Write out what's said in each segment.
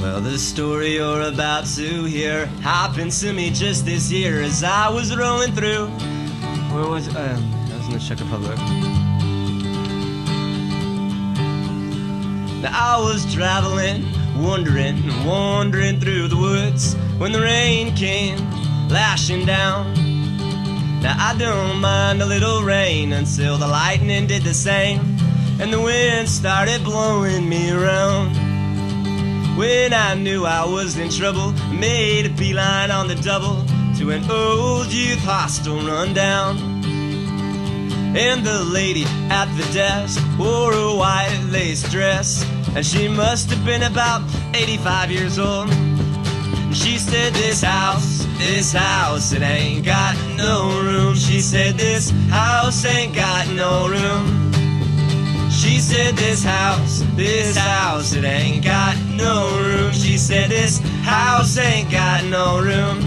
Well, the story you're about to hear happened to me just this year as I was rolling through. Where was I was in the Czech Republic. Now I was traveling, wandering through the woods when the rain came lashing down. Now I don't mind a little rain until the lightning did the same and the wind started blowing me around. When I knew I was in trouble, I made a beeline on the double to an old youth hostel rundown. And the lady at the desk wore a white lace dress, and she must have been about 85 years old. She said, this house, it ain't got no room. She said, this house ain't got no room. She said, this house, it ain't got no room. She said, this house ain't got no room.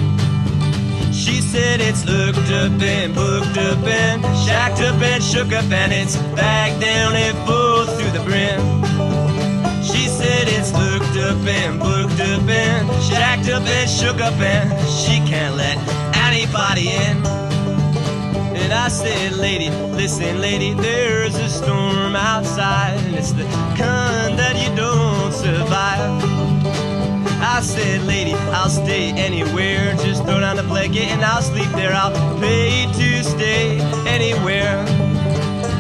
She said, it's looked up and booked up and shacked up and shook up and it's back down and full through the brim. She said, it's looked up and booked up and shacked up and shook up and she can't let anybody in. And I said, lady, listen lady, there's a storm outside and it's the kind that you don't survive. I said, lady, I'll stay anywhere, just throw down the blanket and I'll sleep there. I'll pay to stay anywhere.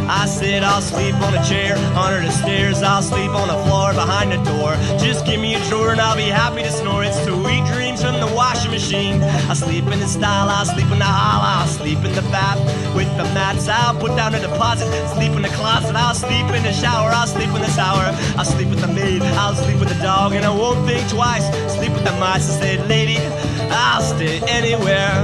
I said, I'll sleep on a chair under the stairs, I'll sleep on the floor behind the door. Just give me a drawer and I'll be happy to snore. It's sweet dreams from the washing machine. I'll sleep in the style, I'll sleep in the hall, I'll sleep in the bath with the mats. I'll put down a deposit, sleep in the closet, I'll sleep in the shower, I'll sleep in the shower. I'll sleep with the maid, I'll sleep with the dog, and I won't think twice. Sleep with the mice. I said, lady, I'll stay anywhere.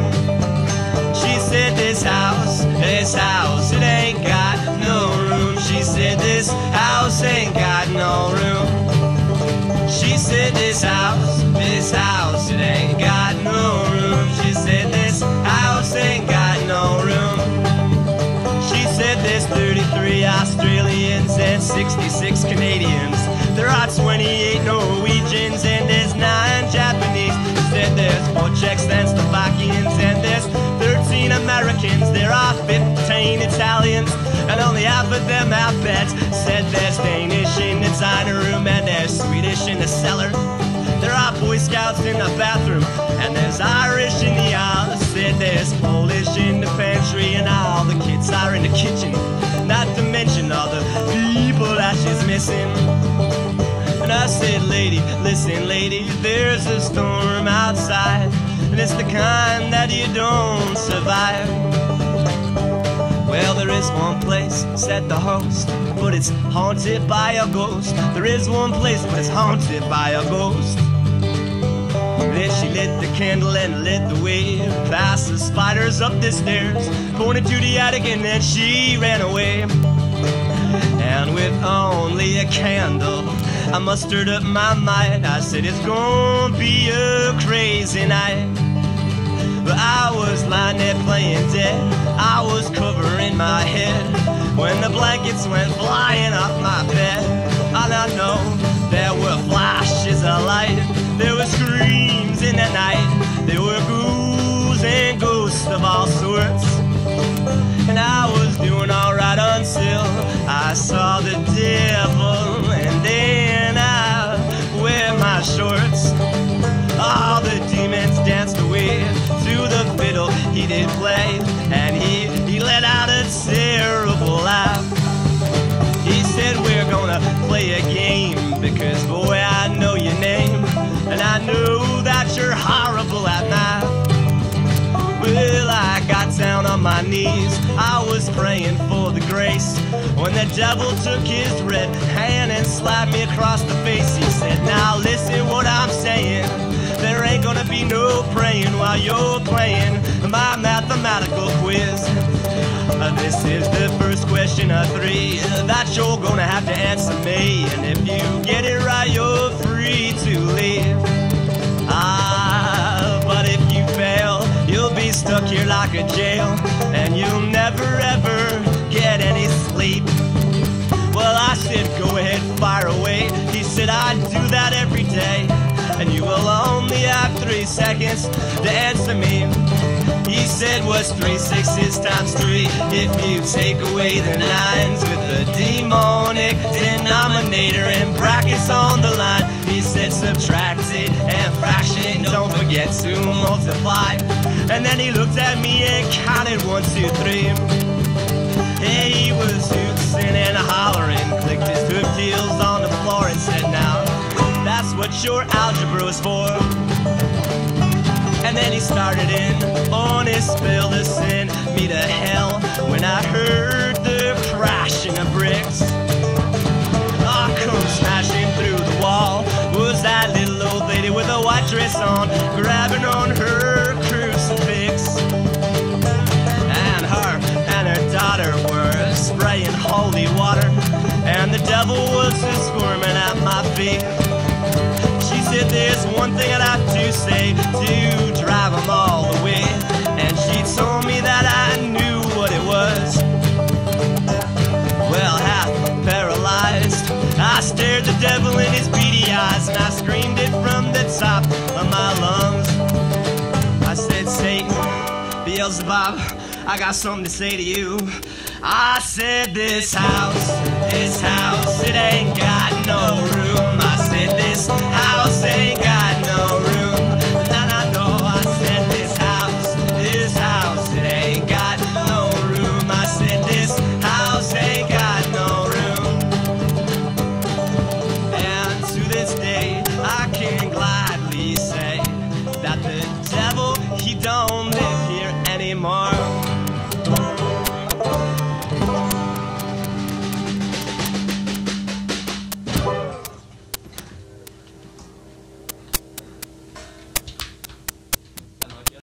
She said, this house, it ain't got no room. She said, this house ain't got no room. She said, this house, it ain't got no room. She said, this house ain't got no room. She said, there's 33 Australians and 66 Canadians. There are 28 Norwegians and there's 9 Japanese. She said, there's 4 Czechs and Slovakians and there's 13 Americans. There are 15 Italians and only half of them have beds. Said there's Danish in the dining room and there's Swedish in the cellar. There are Boy Scouts in the bathroom and there's Irish in the aisle. Said there's Polish in the pantry and all the kids are in the kitchen. Not to mention all the people that she's missing. And I said, lady, listen lady, there's a storm outside and it's the kind that you don't survive. Well, there is one place, said the host, but it's haunted by a ghost. There is one place, but it's haunted by a ghost. Then she lit the candle and lit the way past the spiders up the stairs, pointed to the attic and then she ran away. And with only a candle I mustered up my mind. I said, it's gonna be a crazy night. But I was lying there playing dead, I was covering my head when the blankets went flying off my bed. And I know there were flashes of light, there were screams in the night, there were ghouls and ghosts of all sorts. And I was doing alright until I saw the devil, and then I wear my shorts. All the demons danced away to the fiddle he did play, and he let out a terrible laugh. He said, we're gonna play a game because boy I know your name and I know that you're horrible at math. Well, I got down on my knees, I was praying for the grace, when the devil took his red hand and slapped me across the face. He said, now listen what I'm saying, there ain't gonna be no praying while you're playing my mathematical quiz. This is the first question of 3 that you're gonna have to answer me, and if you get it right you're free to leave. But if you fail you'll be stuck here like a jail, and you'll never ever get any sleep. Well, I said, go ahead, fire away. He said, I do that every day. seconds to answer me. He said, what's 3 6s times 3 if you take away the 9s with the demonic denominator and brackets on the line? He said, subtract it and fraction it, don't forget to multiply. And then he looked at me and counted 1 2 3. Hey, he was hooting and hollering, clicked his hook heels on the floor and said, now that's what your algebra was for. And then he started in on his spell to send me to hell when I heard the crashing of bricks. Oh, come smashing through the wall was that little old lady with a white dress on, grabbing on her crucifix. And her daughter were spraying holy water, and the devil was squirming at my feet. She said, there's one thing I'd have to say to drive them all away. And she told me that I knew what it was. Well, half paralyzed, I stared the devil in his beady eyes, and I screamed it from the top of my lungs. I said, Satan, Beelzebub, I got something to say to you. I said, this house